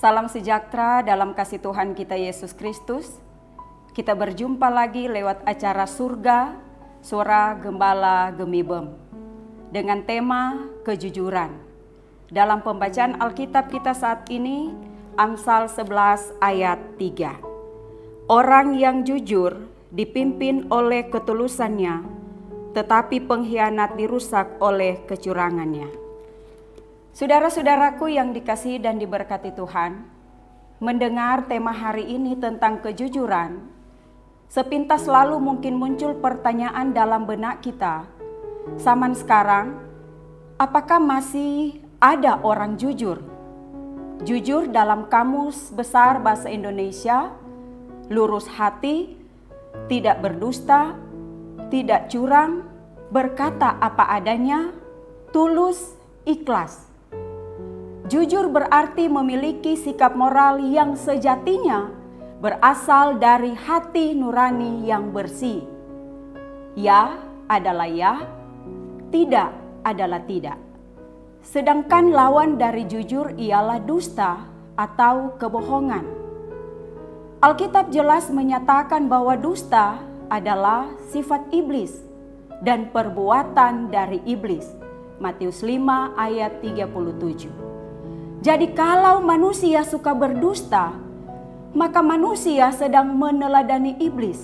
Salam sejahtera dalam kasih Tuhan kita Yesus Kristus. Kita berjumpa lagi lewat acara Surga, Suara Gembala Gemibem, dengan tema kejujuran. Dalam pembacaan Alkitab kita saat ini, Amsal 11 ayat 3. Orang yang jujur dipimpin oleh ketulusannya, tetapi pengkhianat dirusak oleh kecurangannya. Saudara-saudaraku yang dikasihi dan diberkati Tuhan, mendengar tema hari ini tentang kejujuran, sepintas lalu mungkin muncul pertanyaan dalam benak kita. Zaman sekarang, apakah masih ada orang jujur? Jujur dalam Kamus Besar Bahasa Indonesia, lurus hati, tidak berdusta, tidak curang, berkata apa adanya, tulus, ikhlas. Jujur berarti memiliki sikap moral yang sejatinya berasal dari hati nurani yang bersih. Ya adalah ya, tidak adalah tidak. Sedangkan lawan dari jujur ialah dusta atau kebohongan. Alkitab jelas menyatakan bahwa dusta adalah sifat iblis dan perbuatan dari iblis. Matius 5 ayat 37. Jadi kalau manusia suka berdusta, maka manusia sedang meneladani iblis.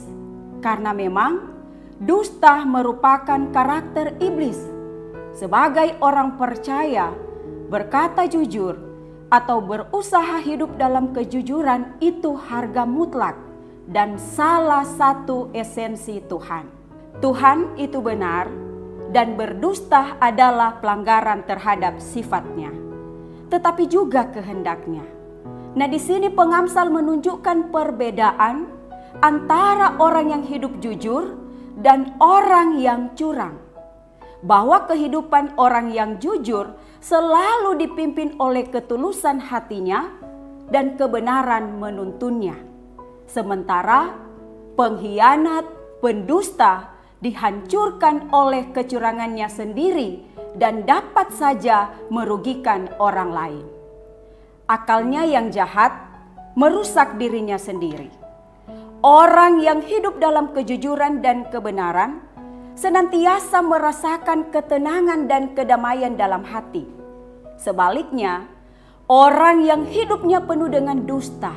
Karena memang dusta merupakan karakter iblis. Sebagai orang percaya, berkata jujur atau berusaha hidup dalam kejujuran itu harga mutlak dan salah satu esensi Tuhan. Tuhan itu benar dan berdusta adalah pelanggaran terhadap sifatnya, tetapi juga kehendaknya. Nah, di sini pengamsal menunjukkan perbedaan antara orang yang hidup jujur dan orang yang curang. Bahwa kehidupan orang yang jujur selalu dipimpin oleh ketulusan hatinya dan kebenaran menuntunnya. Sementara pengkhianat, pendusta dihancurkan oleh kecurangannya sendiri dan dapat saja merugikan orang lain. Akalnya yang jahat merusak dirinya sendiri. Orang yang hidup dalam kejujuran dan kebenaran senantiasa merasakan ketenangan dan kedamaian dalam hati. Sebaliknya, orang yang hidupnya penuh dengan dusta,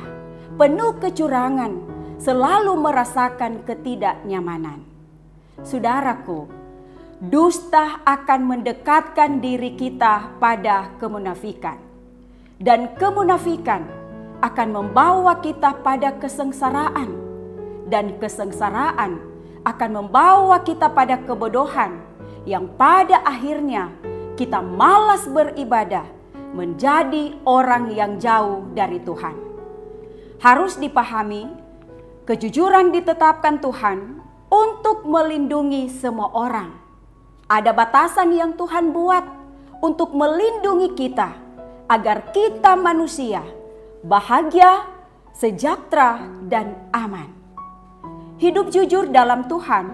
penuh kecurangan, selalu merasakan ketidaknyamanan. Saudaraku, dusta akan mendekatkan diri kita pada kemunafikan. Dan kemunafikan akan membawa kita pada kesengsaraan. Dan kesengsaraan akan membawa kita pada kebodohan yang pada akhirnya kita malas beribadah, menjadi orang yang jauh dari Tuhan. Harus dipahami, kejujuran ditetapkan Tuhan untuk melindungi semua orang. Ada batasan yang Tuhan buat untuk melindungi kita agar kita manusia bahagia, sejahtera, dan aman. Hidup jujur dalam Tuhan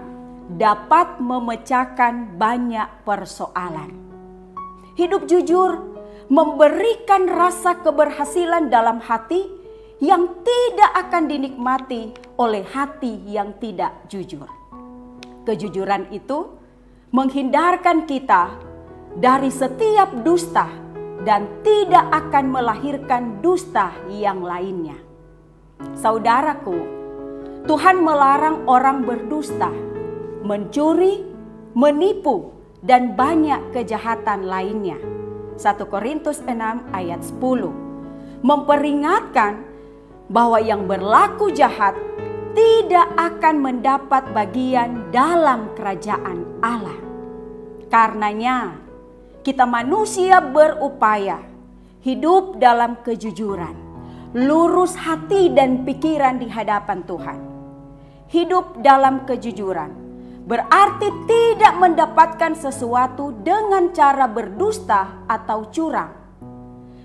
dapat memecahkan banyak persoalan. Hidup jujur memberikan rasa keberhasilan dalam hati yang tidak akan dinikmati oleh hati yang tidak jujur. Kejujuran itu menghindarkan kita dari setiap dusta dan tidak akan melahirkan dusta yang lainnya. Saudaraku, Tuhan melarang orang berdusta, mencuri, menipu, dan banyak kejahatan lainnya. 1 Korintus 6 ayat 10 memperingatkan bahwa yang berlaku jahat tidak akan mendapat bagian dalam kerajaan Allah. Karenanya, kita manusia berupaya hidup dalam kejujuran, lurus hati dan pikiran di hadapan Tuhan. Hidup dalam kejujuran berarti tidak mendapatkan sesuatu dengan cara berdusta atau curang.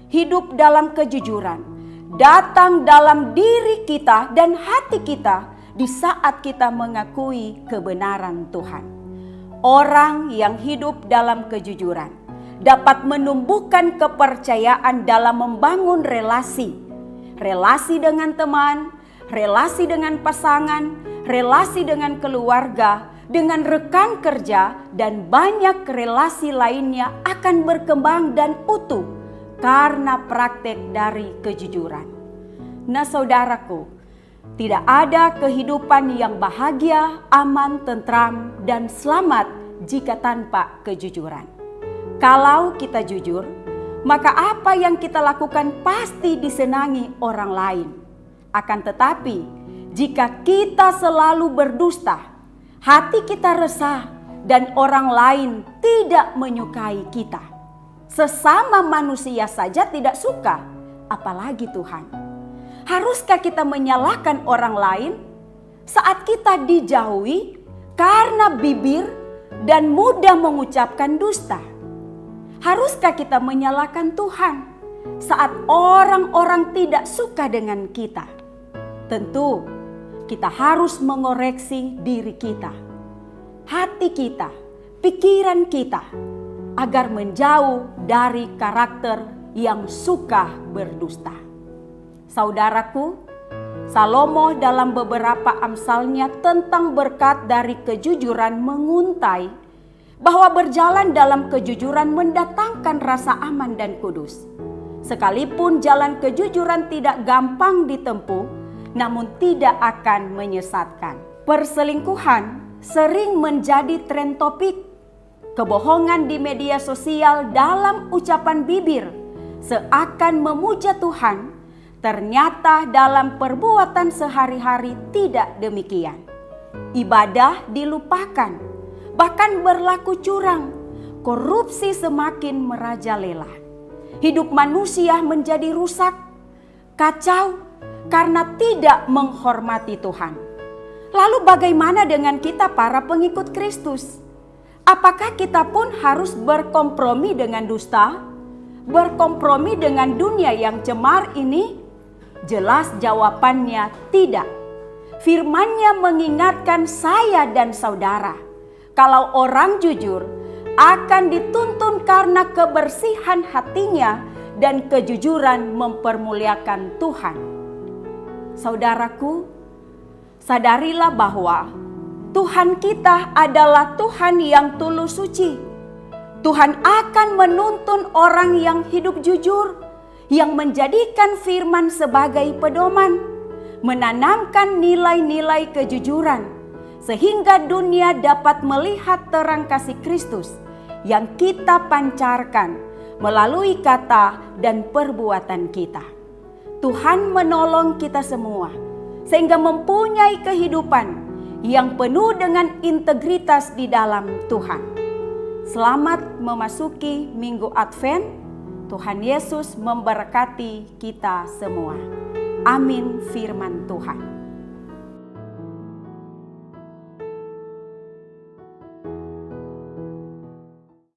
Hidup dalam kejujuran datang dalam diri kita dan hati kita di saat kita mengakui kebenaran Tuhan. Orang yang hidup dalam kejujuran dapat menumbuhkan kepercayaan dalam membangun relasi relasi dengan teman, relasi dengan pasangan, relasi dengan keluarga, dengan rekan kerja, dan banyak relasi lainnya akan berkembang dan utuh karena praktek dari kejujuran. Nah saudaraku, tidak ada kehidupan yang bahagia, aman, tentram, dan selamat jika tanpa kejujuran. Kalau kita jujur, maka apa yang kita lakukan pasti disenangi orang lain. Akan tetapi, jika kita selalu berdusta, hati kita resah dan orang lain tidak menyukai kita. Sesama manusia saja tidak suka, apalagi Tuhan. Haruskah kita menyalahkan orang lain saat kita dijauhi karena bibir dan mudah mengucapkan dusta? Haruskah kita menyalahkan Tuhan saat orang-orang tidak suka dengan kita? Tentu kita harus mengoreksi diri kita, hati kita, pikiran kita, agar menjauh dari karakter yang suka berdusta. Saudaraku, Salomo dalam beberapa amsalnya tentang berkat dari kejujuran menguntai bahwa berjalan dalam kejujuran mendatangkan rasa aman dan kudus. Sekalipun jalan kejujuran tidak gampang ditempuh, namun tidak akan menyesatkan. Perselingkuhan sering menjadi tren topik. Kebohongan di media sosial dalam ucapan bibir seakan memuja Tuhan, ternyata dalam perbuatan sehari-hari tidak demikian. Ibadah dilupakan, bahkan berlaku curang, korupsi semakin merajalela. Hidup manusia menjadi rusak, kacau karena tidak menghormati Tuhan. Lalu bagaimana dengan kita para pengikut Kristus? Apakah kita pun harus berkompromi dengan dusta? Berkompromi dengan dunia yang cemar ini? Jelas jawabannya tidak. Firman-Nya mengingatkan saya dan saudara, kalau orang jujur akan dituntun karena kebersihan hatinya dan kejujuran mempermuliakan Tuhan. Saudaraku, sadarilah bahwa Tuhan kita adalah Tuhan yang tulus suci. Tuhan akan menuntun orang yang hidup jujur, yang menjadikan firman sebagai pedoman, menanamkan nilai-nilai kejujuran, sehingga dunia dapat melihat terang kasih Kristus yang kita pancarkan melalui kata dan perbuatan kita. Tuhan menolong kita semua, sehingga mempunyai kehidupan yang penuh dengan integritas di dalam Tuhan. Selamat memasuki Minggu Advent. Tuhan Yesus memberkati kita semua. Amin firman Tuhan.